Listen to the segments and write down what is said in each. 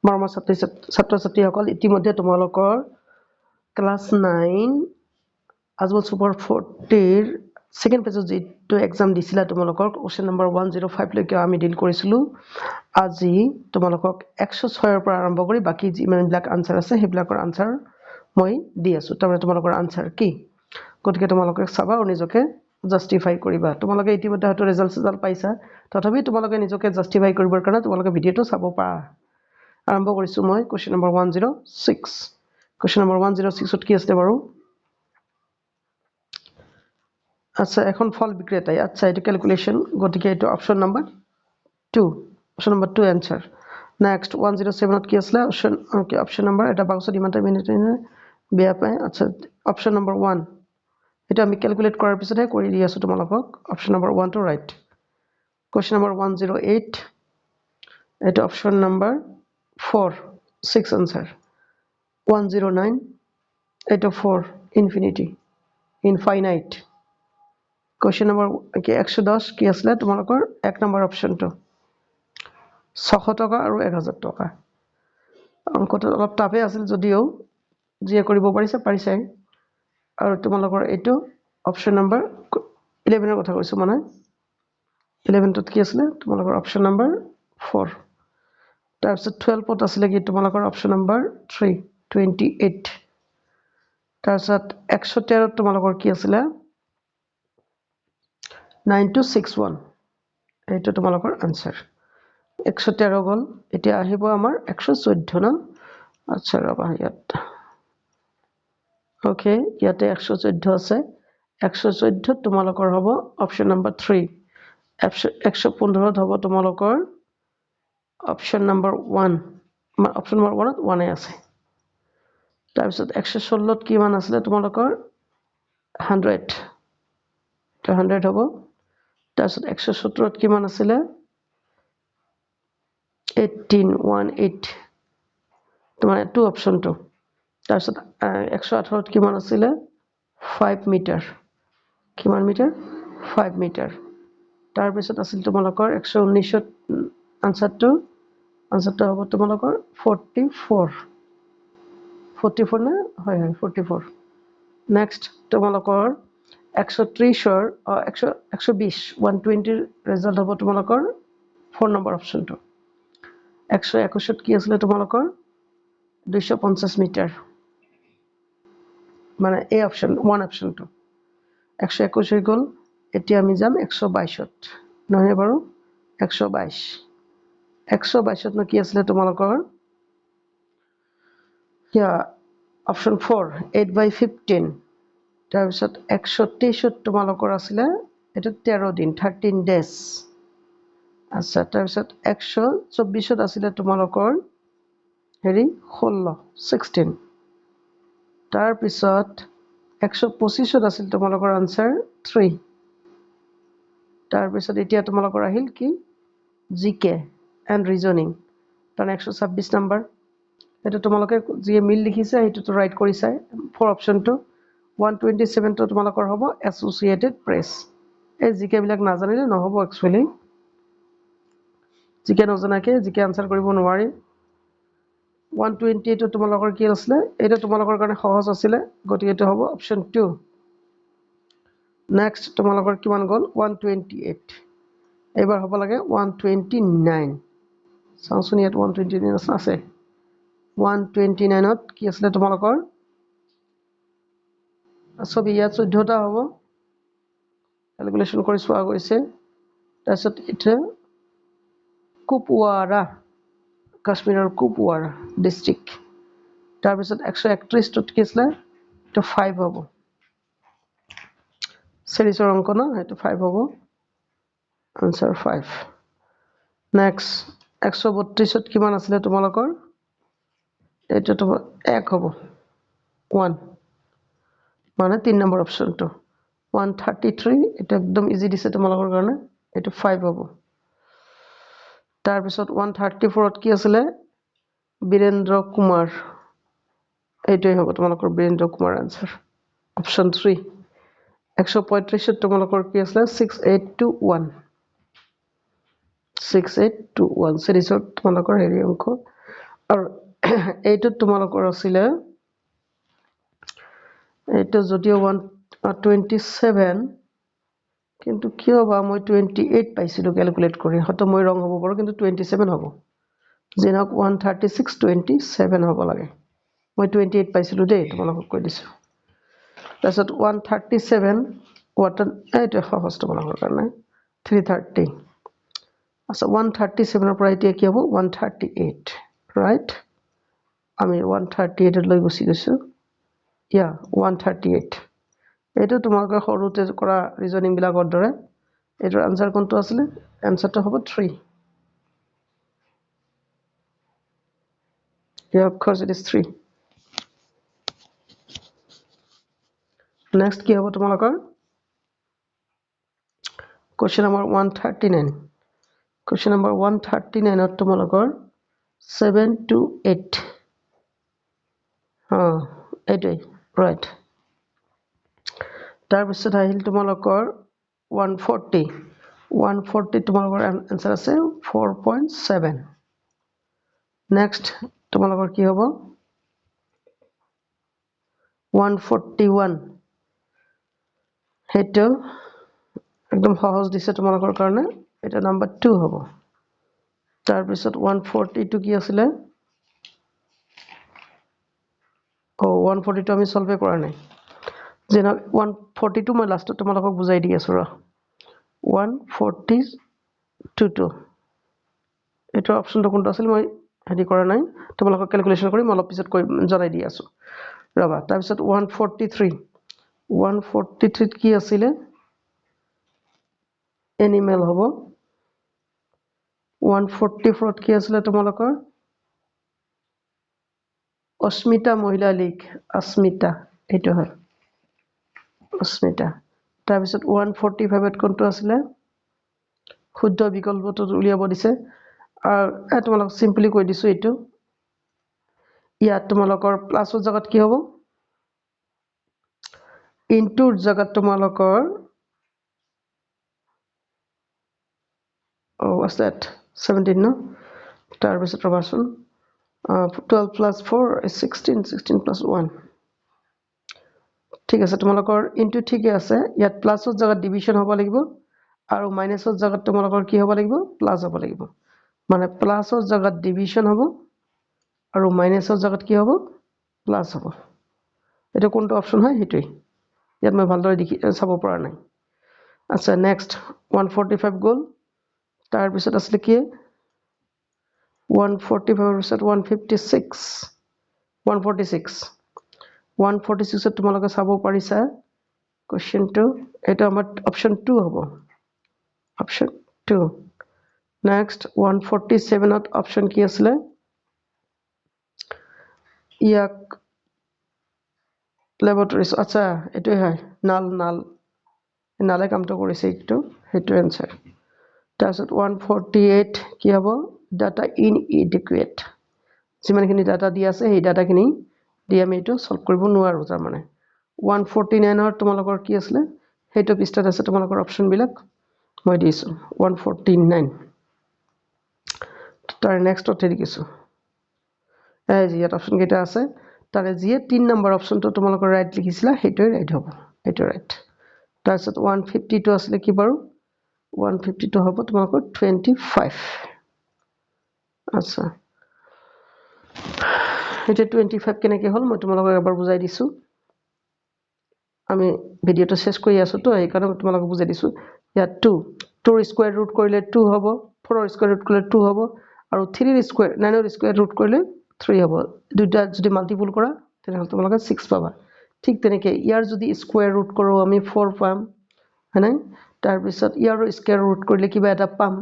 মৰমৰ ছাত্ৰ ছাত্ৰীসকল ইতিমধ্যে তোমালোকৰ ক্লাছ 9 আজমল সুপাৰ 40 সেকেন্ড পেজত যেটো এক্সাম দিছিলা তোমালোকৰ কোৱেশ্চন নম্বৰ 105 লৈকে আমি ডিল কৰিছিলো আজি তোমালোকক 106 ৰ পৰা আৰম্ভ কৰি বাকি যিমানবিলাক আনসাৰ আছে সেইবিলাকৰ আনসাৰ মই দি আছো তাৰমানে তোমালোকৰ আনসাৰ কি গতিকে তোমালোকে চাবা আৰু নিজকে জাস্টিফাই কৰিবা তোমালোকে ইতিমধ্যে হয়তো ৰিজাল্ট পাইছা তথাপি তোমালোকে নিজকে জাস্টিফাই কৰিবৰ কাৰণে তোমালোকে ভিডিওটো চাব পাৰা আৰম্ভ কৰিছো মই কোৱেশ্চন নম্বৰ 106 কোৱেশ্চন নম্বৰ 106 ত কি আছে বাৰু আচ্ছা এখন ফল বিক্রেতাই আচ্ছা এটা ক্যালকুলেশন গতিকে এটা option number 2 option number 2 answer next 107 ত কি আছে অপশন ওকে অপশন নাম্বার এটা বাক্সত ইমানটা মিনিট বেয়া পায় আচ্ছা অপশন নাম্বার 1 এটা আমি ক্যালকুলেট কৰাৰ পিছতহে কৰি দি আছো তোমালোকক অপশন নাম্বাৰ 1 টো ৰাইট কোৱেশ্চন নাম্বাৰ 108 এটা অপশন নাম্বাৰ 4 6 आंसर 109 এটা 4 ইনফিনিটি ইনফাইনাইট কোৱেশ্চন নম্বৰ 110 কি আছিল তোমালোকৰ এক নম্বৰ অপশনটো 600 টকা আৰু 1000 টকা অংকটো অলপ টাফে আছিল যদিও যিয়ে কৰিব পাৰিছে আৰু তোমালোকৰ এটো অপশন নম্বৰ 11 ৰ কথা কৈছো মানে 11 ত কি আছিল তোমালোকৰ অপশন নম্বৰ 4 তাৰপিছত 12 ত আছিল কি তোমালোকৰ অপশন নম্বৰ 3 28 তাৰপিছত 113 ত তোমালোকৰ কি আছিল 9261 এইটো তোমালোকৰ आंसर 113 গল এতিয়া আহিব আমাৰ 114 না আচ্ছা ৰবা ইয়াত ওকে ইয়াতে 114 আছে 114 তোমালোকৰ হ'ব অপশন নম্বৰ 3 115 হ'ব তোমালোকৰ অপশন নম্বৰ 1 অপশন নম্বৰ 1 ত 1 আছে তাৰপিছত 116 ত কিমান আছিল তোমালোকৰ 100 তো 100 হ'ব তাৰপিছত 117 ত কিমান আছিল 1818 তোমাৰ টু অপশনটো তাৰপিছত 118 ত কিমান আছিল 5 মিটাৰ কিমান মিটাৰ 5 মিটাৰ তাৰপিছত আছিল তোমালোকৰ 119 ত আনসাৰটো হ'ব তোমালোকৰ 44 না হয় 44 নেক্সট তোমালোকৰ 130 ৰ 120 120 ৰিজাল্ট হ'ব তোমালোকৰ 4 নম্বৰ অপশনটো 121 ত কি আছিল তোমালোকৰ 250 মিটাৰ মানে এ অপশন 1 অপশনটো 121 হৈ গল এতিয়া আমি যাম 122 ত নহয় বাৰু 122 122 ত কি আছিল তোমালোকৰ কিয়া অপশন 4 8/15 তাৰপিছত 123 ত তোমালোকৰ আছিল এটা 13 দিন 13 ডেজ আচ্ছা তাৰপিছত 124 ত আছিল তোমালোকৰ হেৰি 16 তাৰপিছত 125 ত আছিল তোমালোকৰ आंसर 3 তাৰপিছত এতিয়া তোমালোকৰ আহিল কি জিকে এন্ড ৰিজনিং তাৰ 126 নম্বৰ এটা তোমালোকে যি মিল লিখিছে হেতুটো ৰাইট কৰিছে ফৰ অপশনটো 127 টো তোমালোকৰ হ'ব এছ'চিয়েটেড প্ৰেছ এই জিকে বিলাক নাজানিলে নহব একচুয়ালি জিকে নজনাকে জিকে আনসাৰ কৰিব নোৱাৰি 128 টো তোমালোকৰ কি আছিল এটা তোমালোকৰ কাৰণে সহজ আছিল গতিকে এটো হ'ব অপশন 2 নেক্সট তোমালোকৰ কিমান গল 128 এবাৰ হ'ব লাগে 129 চাওঁচোন ইয়াত 129 আছে 129 ত কি আছিল তোমালোকৰ ছবি ইয়াত 14টা হ'ব ক্যালকুলেশন কৰি চোৱা গৈছে তাৰপিছত এটা কুপৱাৰা কাশ্মীৰৰ কুপৱাৰা ডিস্ট্ৰিক্ট তাৰপিছত 131 ত কি আছিল এটা 5 হ'ব সিৰিজৰ অংক না এটা 5 হ'ব आंसर 5 নেক্সট 132 ত কিমান আছিল তোমালোকৰ এটা তো 1 হ'ব 1 মানে 3 নম্বৰ অপশনটো 133 এটা একদম ইজি দিছে তোমালোকৰ কাৰণে এটা 5 হ'ব তাৰ পিছত 134 ত কি আছিল বীৰেন্দ্ৰ কুমাৰ এইটোই হ'ব তোমালোকৰ বীৰেন্দ্ৰ কুমাৰ आंसर অপশন 3 135 ত তোমালোকৰ কি আছিল 6821 6821 সিৰিজৰ তোমালোকৰ হেৰি অংক আৰু এইটো তোমালোকৰ আছিলে এইটো যদিও 127 কিন্তু কিয় বা মই 28 পাইছিলো ক্যালকুলেট কৰি হয়তো মই ৰং হ'ব পাৰো কিন্তু 27 হ'ব যেনক 136 27 হ'ব লাগে মই 28 পাইছিলো দেই তোমালোকক কৈ দিছো তাৰছত 137 ওয়াটাৰ এইটো সহজ তোমালোকৰ কাৰণে 330 আচ্ছা 137 ৰ পৰা এতিয়া কি হ'ব 138 ৰাইট আমি 138 লৈ গুছি গৈছো ইয়া 138 এইটো তোমালোকে সৰুতে কৰা ৰিজনিং বিলাকৰ দৰে এটাৰ আনসাৰ কোনটো আছিল আনসাৰটো হ'ব 3 yeah of course it is 3 next কি হ'ব তোমালোকৰ question number 139 question number 139 ত তোমালোকৰ 7 to 8 এইটোই right তাৰ পিছত আহিল তোমালোকৰ 140 তোমালোকৰ আনসাৰ আছে 4.7 next তোমালোকৰ কি হ'ব 141 হেটো একদম সহজ দিছে তোমালোকৰ কাৰণে এটা নাম্বাৰ 2 হ'ব তাৰ পিছত 142 কি আছিল 142 আমি সলভে কৰা নাই যেন 142 মই লাষ্টত তোমালোকক বুজাই দি আছো ৰ 142 এটা অপশনটো কোনটো আছিল মই হেডি কৰা নাই তোমালোকক ক্যালকুলেশন কৰি মই অলপ পিছত জনাই দি আছো ৰবা তাৰ পিছত 143 কি আছিল এনিমেল হ'ব 144 কি আছিল তোমালোকৰ অস্মিতা মহিলা লীগ अस्मिता এটো হয় अस्मिता তাৰ পিছত 145 ত কোনটো আছিল শুদ্ধ বিকল্পটো উলিয়াব দিছে আৰু তোমালোক সিম্পলি কৈ দিছো এটো ইয়াত তোমালোকৰ প্লাসৰ জায়গাত কি হ'ব ইনটুৰ জায়গাত তোমালোকৰ what's that 17 no তাৰ পিছত ৰবাচোন 12 plus 4 is 16 plus 1 ঠিক আছে তোমালোকৰ ইনটু ঠিকই আছে ইয়াত প্লাসৰ জায়গাত ডিভিশন হ'ব লাগিব আৰু মাইনাসৰ জায়গাত তোমালোকৰ কি হ'ব লাগিব প্লাস হ'ব লাগিব মানে প্লাসৰ জায়গাত ডিভিশন হ'ব আৰু মাইনাসৰ জায়গাত কি হ'ব প্লাস হ'ব এটা কোনটো অপশন হয় হেতুই ইয়াত মই ভালদৰে দেখি চাব পৰা নাই আচ্ছা নেক্সট 145 গল তাৰ পিছত আছিল কি 145 পিছত 146 তোমালোকে চাব পাৰিছা কোৱেশ্চনটো এটা আমাৰ অপশন 2 হ'ব অপশন 2 নেক্সট 147 ত অপশন কি আছিল ইয়াক ল্যাবৰেটৰিজ আচ্ছা এটোই হয় নালে কামটো কৰিছে এইটো হেতু আনসাৰ তাৰপিছত 148 কি হ'ব ডাটা ইনএডিকুৱেট যিমানখিনি ডাটা দি আছে সেই ডাটাখিনি দি আমি এটো সলভ কৰিব নোৱাৰো তাৰ মানে 149 ৰ তোমালোকৰ কি আছিল হেতু পৃষ্ঠাত আছে তোমালোকৰ অপশন বিলাক মই দিছো 149 তাৰ নেক্সটত দেখিছো এই যে ইয়াত অপশন কেইটা আছে তাৰে যে 3 নম্বৰ অপশনটো তোমালোকৰ ৰাইট লিখিছিলা হেতুই ৰাইট হ'ব এটো ৰাইট তাৰপিছত 152 আছিল কি বাৰু 152 হ'ব তোমালোকৰ 25 আচ্ছা এটা 25 কেনেকৈ হল মই তোমালোকক এবাৰ বুজাই দিছো আমি ভিডিওটো শেষ কৰি আছো তো এই কাৰণে তোমালোকক বুজাই দিছো ইয়াত 2 2 ৰ স্কয়াৰ ৰুট কৰিলে 2 হ'ব 4 ৰ স্কয়াৰ ৰুট কৰিলে 2 হ'ব আৰু 3 ৰ স্কয়াৰ 9 ৰ স্কয়াৰ ৰুট কৰিলে 3 হ'ব দুটা যদি মাল্টিপল কৰা তেনে তোমালোকে 6 পাবা ঠিক তেনেকৈ ইয়াৰ যদি স্কয়াৰ ৰুট কৰো আমি 4 পাম হয়নে তাৰ পিছত ইয়াৰ স্কয়াৰ ৰুট কৰিলে কিবা এটা পাম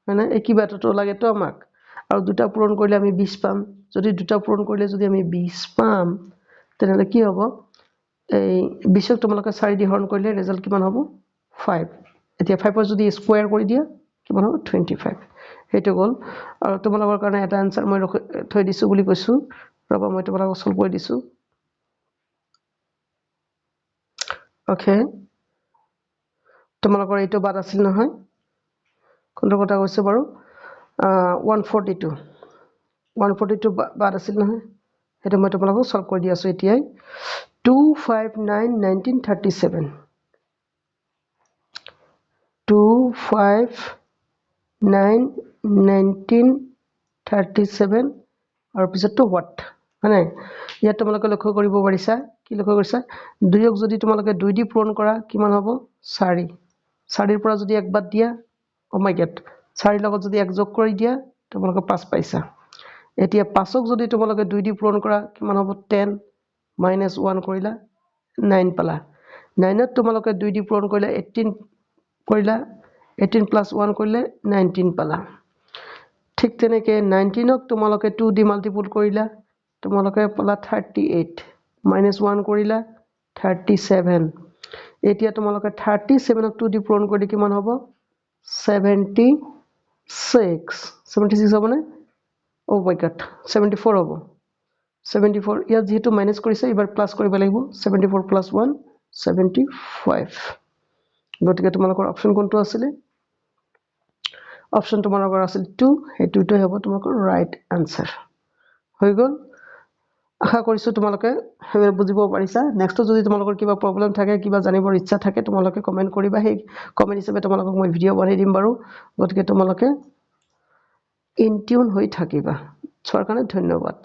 হয়নে এই কিবাটো লাগে তো আমাক আৰু দুটা পূৰণ কৰিলে আমি 20 পাম যদি দুটা পূৰণ কৰিলে যদি আমি 20 পাম তেনে কি হ'ব এই 20ক তোমালোকে 4 দি হৰণ কৰিলে ৰিজাল্ট কিমান হ'ব 5 এতিয়া 5 ৰ যদি স্কয়াৰ কৰি দিয়া কিমান হ'ব 25 হেতু গল আৰু তোমালোকৰ কাৰণে এটা আনসাৰ মই থৈ দিছো বুলি কৈছো ৰবা মই তোমালোকক সলভ কৰি দিছো ওকে তোমালোকৰ এইটো বাদ আছিল নহয় কোনটো কথা কৈছে বাৰু 142 142 বাদ আছিল নহয় সেইটো মই তোমালোকক সলভ কৰি দি আছো এতিয়াই 259 1937 259 1937 আৰু পিছতটো what মানে ইয়াত তোমালোকে লক্ষ্য কৰিব পাৰিছা কি লক্ষ্য কৰিছা দুইক যদি তোমালোকে 2 দি পূৰণ কৰা কিমান হ'ব 4 4 ৰ পৰা যদি এক বাদ দিয়া ও মাই গড 4 লগত যদি এক যোগ কৰি দিয়া তোমালোকে 5 পাইছা এতিয়া 5ক যদি তোমালোকে 2 দি পূৰণ কৰা কিমান হ'ব 10 minus 1 কৰিলা 9 পালা 9ত তোমালোকে 2 দি পূৰণ কৰিলে 18 কৰিলা 18 plus 1 কৰিলে 19 পালা ঠিক তেনেকে 19ক তোমালোকে 2 দি মাল্টিপল কৰিলা তোমালোকে পালা 38 minus 1 কৰিলা 37 এতিয়া তোমালোকে 37ক 2 দি পূৰণ কৰিলে কিমান হ'ব 76 হ'বনে ও মাই গড 74 হ'ব 74 ইয়াত যেহেতু মাইনাস কৰিছে এবাৰ প্লাস কৰিব লাগিব 74 plus 1 75 গতিকে তোমালোকৰ অপচন কোনটো আছিল অপচন তোমালোকৰ আছিল 2 এই 2টো হ'ব তোমালোকৰ ৰাইট আনসাৰ হৈ গল আশা কৰিছো তোমালোকে হেৰ বুজিব পাৰিছা নেক্সট যদি তোমালোকৰ কিবা প্ৰবলেম থাকে কিবা জানিবৰ ইচ্ছা থাকে তোমালোকে কমেন্ট কৰিবা সেই কমেন্ট হিচাপে তোমালোকক মই ভিডিও বনাই দিম বাৰু গতিকে তোমালোকে ইন টিউন হৈ থাকিবা চোৱাৰ কাৰণে ধন্যবাদ